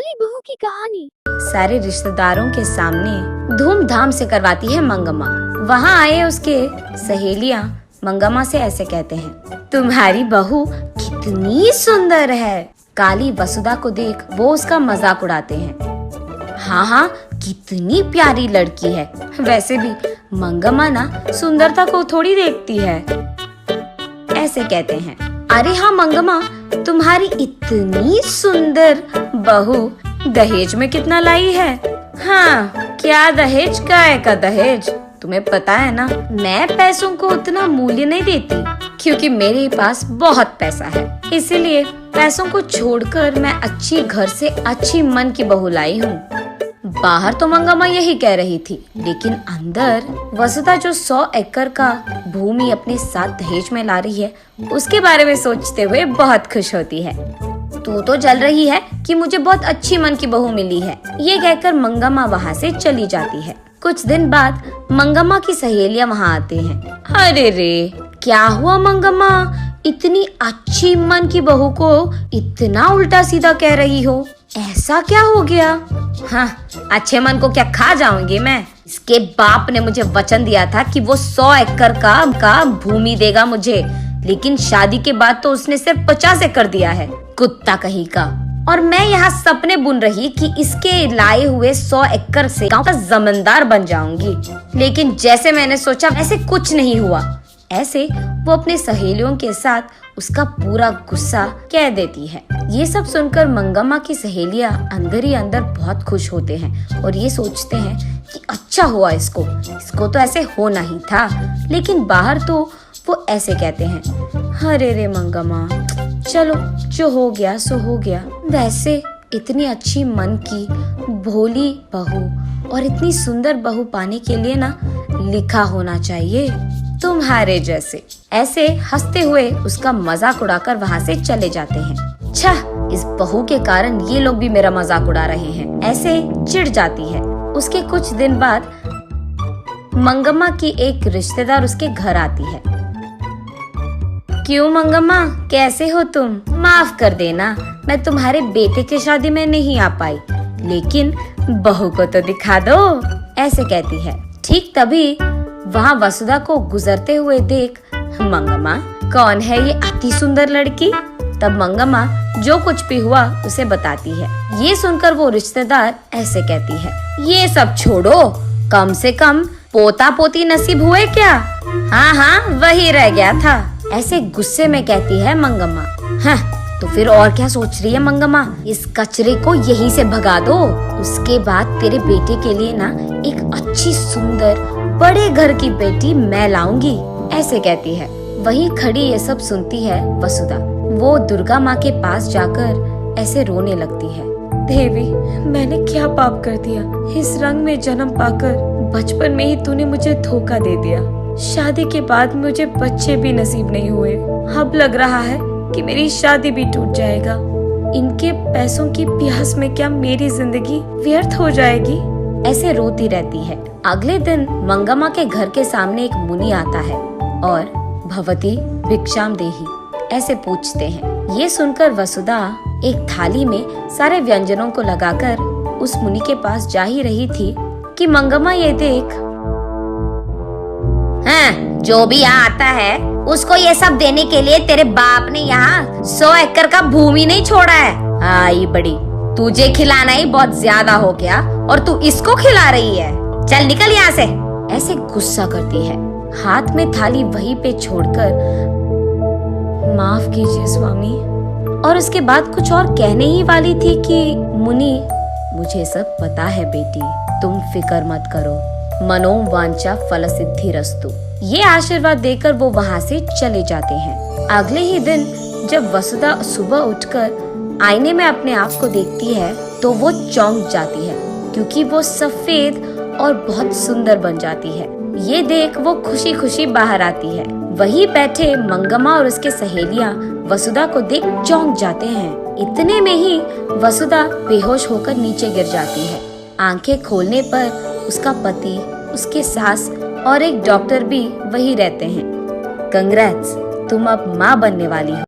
तुम्हारी बहू की कहानी। सारे रिश्तेदारों के सामने धूमधाम से करवाती है मंगम्मा। वहाँ आए उसके सहेलियाँ मंगम्मा से ऐसे कहते हैं, तुम्हारी बहू कितनी सुंदर है। काली वसुधा को देख वो उसका मजाक उड़ाते हैं। हाँ, कितनी प्यारी लड़की है। वैसे भी मंगम्मा ना सुंदरता को थोड़ी देखती है। ऐसे कहते हैं, अरे हाँ मंगम्मा, तुम्हारी इतनी सुंदर बहू दहेज में कितना लाई है। हाँ, क्या दहेज, काय का दहेज। तुम्हें पता है ना, मैं पैसों को उतना मूल्य नहीं देती, क्योंकि मेरे पास बहुत पैसा है। इसीलिए पैसों को छोड़कर मैं अच्छी घर से अच्छी मन की बहू लाई हूँ। बाहर तो मंगम्मा यही कह रही थी, लेकिन अंदर वसुधा जो 100 एकड़ का भूमि अपने साथ दहेज में ला रही है, उसके बारे में सोचते हुए बहुत खुश होती है। तू तो जल रही है कि मुझे बहुत अच्छी मन की बहू मिली है। ये कहकर मंगम्मा वहाँ से चली जाती है। कुछ दिन बाद मंगम्मा की सहेलियाँ वहाँ आते हैं। अरे रे, क्या हुआ मंगम्मा, इतनी अच्छी मन की बहू को इतना उल्टा सीधा कह रही हो, ऐसा क्या हो गया। हाँ, अच्छे मन को क्या खा जाऊंगी मैं। इसके बाप ने मुझे वचन दिया था कि वो 100 एकड़ का भूमि देगा मुझे, लेकिन शादी के बाद तो उसने सिर्फ 50 एकड़ दिया है, कुत्ता कहीं का। और मैं यहाँ सपने बुन रही कि इसके लाए हुए 100 एकड़ से गांव का जमींदार बन जाऊंगी, लेकिन जैसे मैंने सोचा वैसे कुछ नहीं हुआ। ऐसे वो अपने सहेलियों के साथ उसका पूरा गुस्सा कह देती है। ये सब सुनकर मंगम्मा की सहेलियां अंदर ही अंदर बहुत खुश होते हैं और ये सोचते हैं कि अच्छा हुआ, इसको तो ऐसे होना ही था। लेकिन बाहर तो वो ऐसे कहते हैं, अरे रे मंगम्मा, चलो जो हो गया सो हो गया। वैसे इतनी अच्छी मन की भोली बहू और इतनी सुंदर बहू पाने के लिए ना लिखा होना चाहिए तुम्हारे जैसे। ऐसे हंसते हुए उसका मजाक उड़ाकर वहाँ से चले जाते हैं। छा, इस बहू के कारण ये लोग भी मेरा मजाक उड़ा रहे हैं, ऐसे चिढ़ जाती है। उसके कुछ दिन बाद मंगम्मा की एक रिश्तेदार उसके घर आती है। क्यों मंगम्मा, कैसे हो तुम? माफ कर देना, मैं तुम्हारे बेटे की शादी में नहीं आ पाई, लेकिन बहू को तो दिखा दो, ऐसे कहती है। ठीक तभी वहाँ वसुधा को गुजरते हुए देख मंगम्मा, कौन है ये अति सुंदर लड़की? तब मंगम्मा जो कुछ भी हुआ उसे बताती है। ये सुनकर वो रिश्तेदार ऐसे कहती है, ये सब छोड़ो, कम से कम पोता पोती नसीब हुए क्या? हाँ, वही रह गया था, ऐसे गुस्से में कहती है मंगम्मा। हाँ, तो फिर और क्या सोच रही है मंगम्मा, इस कचरे को यहीं से भगा दो। उसके बाद तेरे बेटे के लिए ना एक अच्छी सुंदर बड़े घर की बेटी मैं लाऊंगी, ऐसे कहती है। वहीं खड़ी ये सब सुनती है वसुधा। वो दुर्गा माँ के पास जाकर ऐसे रोने लगती है। देवी, मैंने क्या पाप कर दिया? इस रंग में जन्म पाकर बचपन में ही तूने मुझे धोखा दे दिया। शादी के बाद मुझे बच्चे भी नसीब नहीं हुए। अब लग रहा है कि मेरी शादी भी टूट जाएगा। इनके पैसों की प्यास में क्या मेरी जिंदगी व्यर्थ हो जाएगी? ऐसे रोती रहती है। अगले दिन मंगम्मा के घर के सामने एक मुनि आता है और भवती भिक्षाम देही ऐसे पूछते हैं। ये सुनकर वसुधा एक थाली में सारे व्यंजनों को लगाकर उस मुनि के पास जा ही रही थी कि मंगम्मा ये देख, हाँ, जो भी यहाँ आता है उसको ये सब देने के लिए तेरे बाप ने यहाँ 100 एकड़ का भूमि नहीं छोड़ा है। आई बड़ी, तुझे खिलाना ही बहुत ज्यादा हो गया और तू इसको खिला रही है, चल निकल यहाँ से, ऐसे गुस्सा करती है। हाथ में थाली वहीं पे छोड़कर, माफ कीजिए स्वामी, और उसके बाद कुछ और कहने ही वाली थी कि मुनि, मुझे सब पता है बेटी, तुम फिक्र मत करो, मनोवांछा फल सिद्धिरस्तु। ये आशीर्वाद देकर वो वहाँ से चले जाते हैं। अगले ही दिन जब वसुधा सुबह उठकर आईने में अपने आप को देखती है तो वो चौंक जाती है, क्योंकि वो सफेद और बहुत सुंदर बन जाती है। ये देख वो खुशी खुशी बाहर आती है। वहीं बैठे मंगम्मा और उसके सहेलियां वसुधा को देख चौंक जाते हैं। इतने में ही वसुधा बेहोश होकर नीचे गिर जाती है। आंखें खोलने पर उसका पति, उसके सास और एक डॉक्टर भी वही रहते हैं। कंग्रेट्स, तुम अब माँ बनने वाली हो।